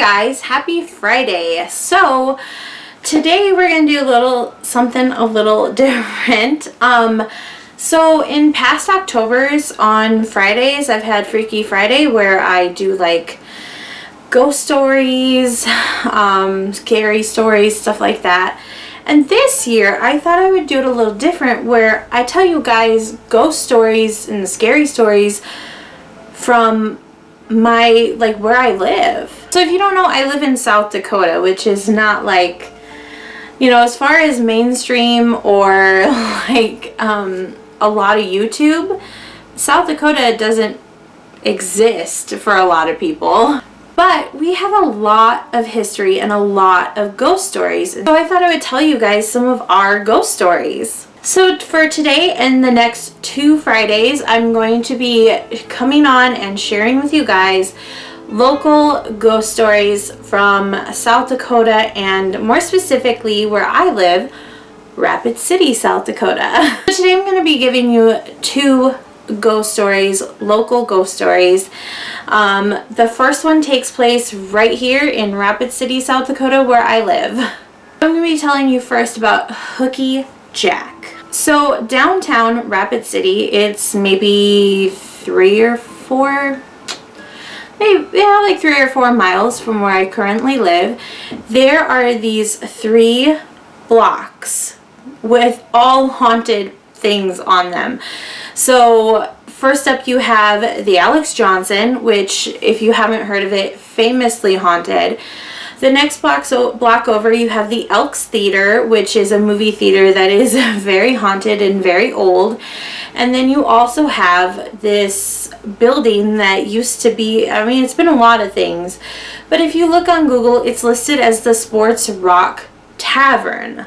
guys, happy Friday. So today we're gonna do something a little different. So in past Octobers on Fridays I've had Freaky Friday where I do like ghost stories, scary stories, stuff like that. And this year I thought I would do it a little different where I tell you guys ghost stories and scary stories from my where I live. So if you don't know, I live in South Dakota, which is not like, you know, as far as mainstream or like a lot of YouTube, South Dakota doesn't exist for a lot of people. But we have a lot of history and a lot of ghost stories. So I thought I would tell you guys some of our ghost stories. So for today and the next 2 Fridays, I'm going to be coming on and sharing with you guys local ghost stories from South Dakota and more specifically where I live, Rapid City, South Dakota. So today I'm going to be giving you 2 ghost stories, local ghost stories. The first one takes place right here in Rapid City, South Dakota, where I live. I'm going to be telling you first about Hooky Jack. So downtown Rapid City, it's maybe 3 or 4 miles from where I currently live. There are these 3 blocks with all haunted things on them. So first up you have the Alex Johnson, which if you haven't heard of it, famously haunted. The next block over you have the Elks Theater, which is a movie theater that is very haunted and very old. And then you also have this building that used to be, I mean, it's been a lot of things, but if you look on Google, it's listed as the Sports Rock Tavern.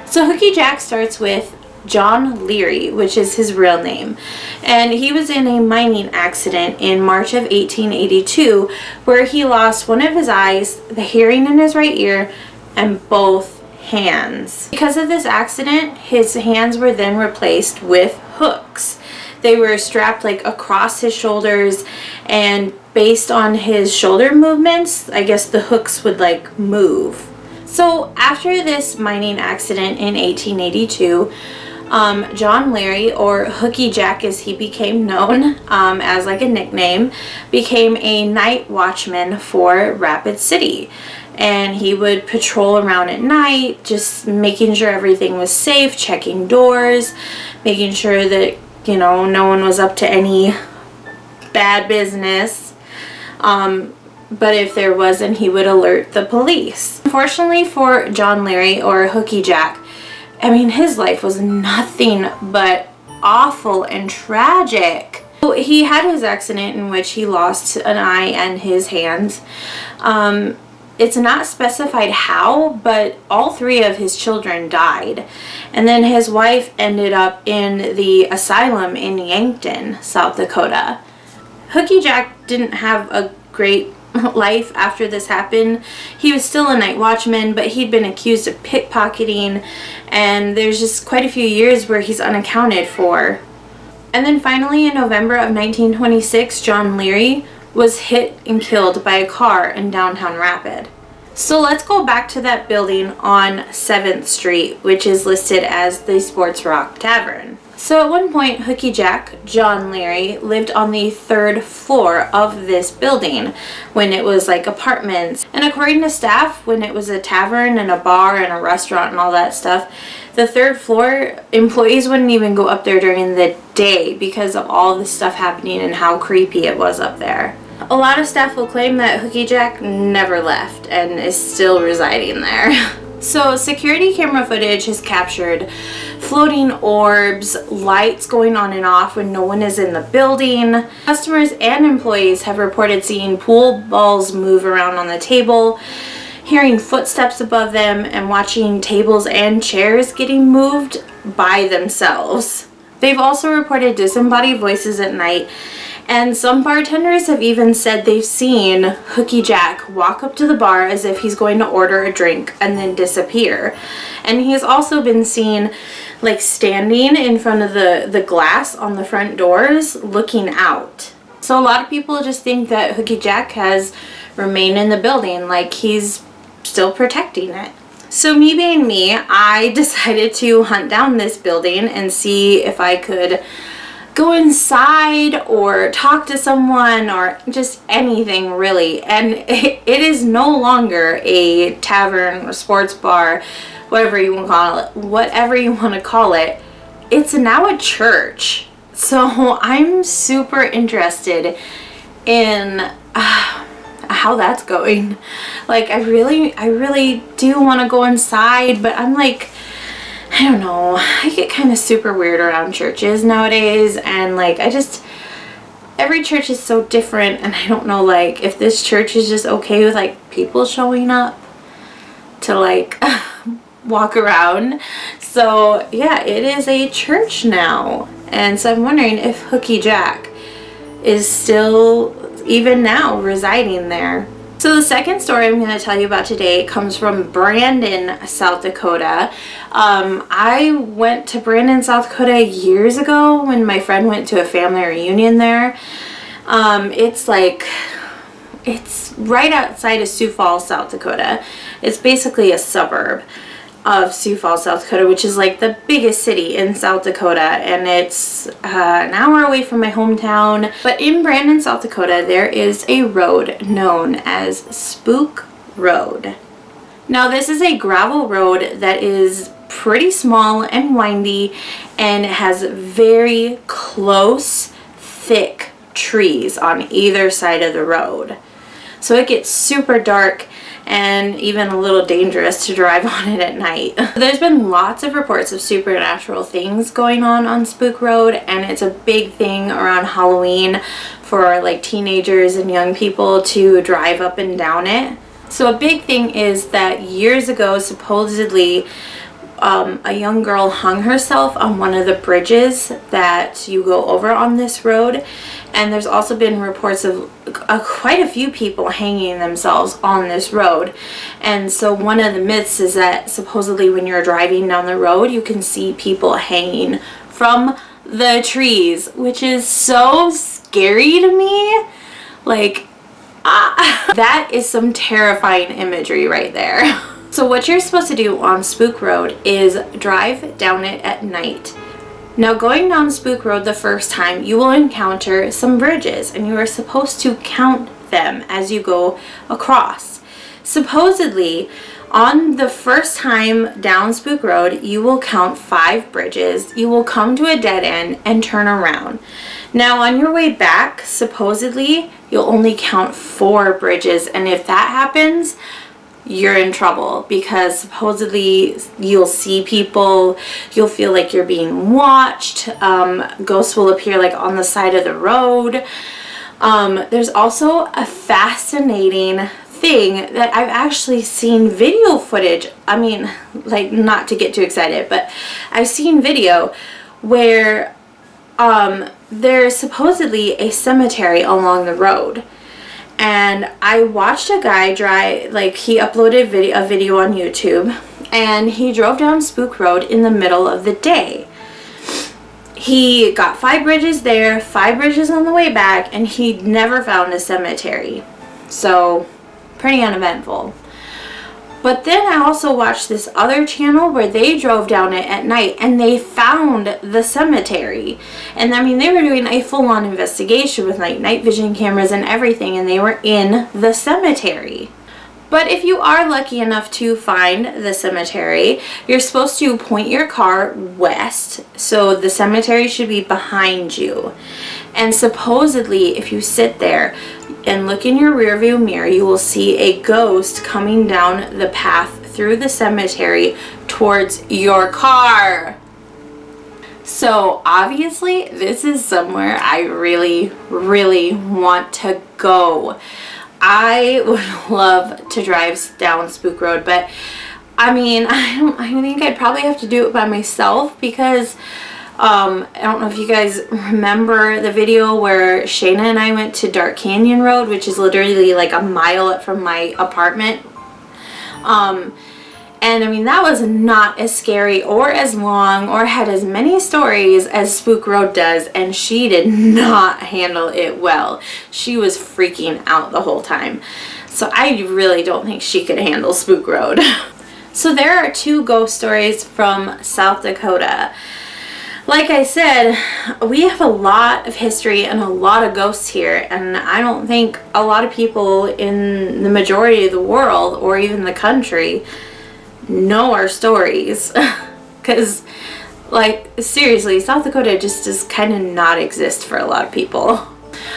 So Hooky Jack starts with John Leary, which is his real name, and he was in a mining accident in March of 1882 where he lost one of his eyes, the hearing in his right ear, and both hands. Because of this accident, his hands were then replaced with hooks. They were strapped like across his shoulders, and based on his shoulder movements, I guess the hooks would like move. So after this mining accident in 1882, John Leary, or Hooky Jack as he became known, as like a nickname, became a night watchman for Rapid City. And he would patrol around at night, just making sure everything was safe, checking doors, making sure that, you know, no one was up to any bad business. But if there wasn't, he would alert the police. Unfortunately for John Leary, or Hooky Jack, I mean, his life was nothing but awful and tragic. So he had his accident in which he lost an eye and his hands. It's not specified how, but all 3 of his children died. And then his wife ended up in the asylum in Yankton, South Dakota. Hooky Jack didn't have a great life after this happened. He was still a night watchman, but he'd been accused of pickpocketing, and there's just quite a few years where he's unaccounted for. And then finally in November of 1926, John Leary was hit and killed by a car in downtown Rapid. So let's go back to that building on 7th Street, which is listed as the Sports Rock Tavern. So at one point, Hooky Jack, John Leary, lived on the 3rd floor of this building when it was like apartments. And according to staff, when it was a tavern and a bar and a restaurant and all that stuff, the 3rd floor, employees wouldn't even go up there during the day because of all the stuff happening and how creepy it was up there. A lot of staff will claim that Hooky Jack never left and is still residing there. So security camera footage has captured floating orbs, lights going on and off when no one is in the building. Customers and employees have reported seeing pool balls move around on the table, hearing footsteps above them, and watching tables and chairs getting moved by themselves. They've also reported disembodied voices at night, and some bartenders have even said they've seen Hooky Jack walk up to the bar as if he's going to order a drink and then disappear. And he has also been seen like standing in front of the glass on the front doors looking out. So a lot of people just think that Hooky Jack has remain in the building, like he's still protecting it. So me being me, I decided to hunt down this building and see if I could go inside or talk to someone or just anything really. And it is no longer a tavern or sports bar, whatever you want to call it. It's now a church. So I'm super interested in how that's going. Like I really do want to go inside, but I'm like, I don't know, I get kind of super weird around churches nowadays, and like every church is so different, and I don't know like if this church is just okay with like people showing up to like walk around. So yeah, it is a church now, and so I'm wondering if Hooky Jack is still even now residing there. So the second story I'm going to tell you about today comes from Brandon, South Dakota. I went to Brandon, South Dakota years ago when my friend went to a family reunion there. It's right outside of Sioux Falls, South Dakota. It's basically a suburb of Sioux Falls, South Dakota, which is like the biggest city in South Dakota, and it's an hour away from my hometown. But in Brandon, South Dakota, there is a road known as Spook Road. Now this is a gravel road that is pretty small and windy, and it has very close, thick trees on either side of the road. So it gets super dark and even a little dangerous to drive on it at night. There's been lots of reports of supernatural things going on Spook Road, and it's a big thing around Halloween for like teenagers and young people to drive up and down it. So a big thing is that years ago, supposedly, a young girl hung herself on one of the bridges that you go over on this road, and there's also been reports of quite a few people hanging themselves on this road. And so one of the myths is that supposedly when you're driving down the road, you can see people hanging from the trees, which is so scary to me. Like, that is some terrifying imagery right there. So what you're supposed to do on Spook Road is drive down it at night. Now going down Spook Road the first time, you will encounter some bridges, and you are supposed to count them as you go across. Supposedly, on the first time down Spook Road, you will count 5 bridges. You will come to a dead end and turn around. Now on your way back, supposedly, you'll only count 4 bridges, and if that happens, you're in trouble, because supposedly you'll see people, you'll feel like you're being watched, ghosts will appear like on the side of the road. There's also a fascinating thing that I've actually seen video footage. I mean, like, not to get too excited, but I've seen video where there's supposedly a cemetery along the road. And I watched a guy drive, like he uploaded a video on YouTube, and he drove down Spook Road in the middle of the day. He got 5 bridges there, 5 bridges on the way back, and he never found a cemetery. So, pretty uneventful. But then I also watched this other channel where they drove down it at night and they found the cemetery. And I mean, they were doing a full-on investigation with like night vision cameras and everything, and they were in the cemetery. But if you are lucky enough to find the cemetery, you're supposed to point your car west, so the cemetery should be behind you. And supposedly, if you sit there and look in your rearview mirror, you will see a ghost coming down the path through the cemetery towards your car. So obviously, this is somewhere I really, really want to go. I would love to drive down Spook Road, but I mean, I think I'd probably have to do it by myself, because I don't know if you guys remember the video where Shayna and I went to Dark Canyon Road, which is literally like a mile up from my apartment. And I mean, that was not as scary or as long or had as many stories as Spook Road does, and she did not handle it well. She was freaking out the whole time. So I really don't think she could handle Spook Road. So there are 2 ghost stories from South Dakota. Like I said, we have a lot of history and a lot of ghosts here, and I don't think a lot of people in the majority of the world or even the country know our stories. Because, like, seriously, South Dakota just does kind of not exist for a lot of people.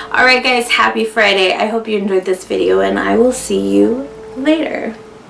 Alright guys, happy Friday. I hope you enjoyed this video, and I will see you later.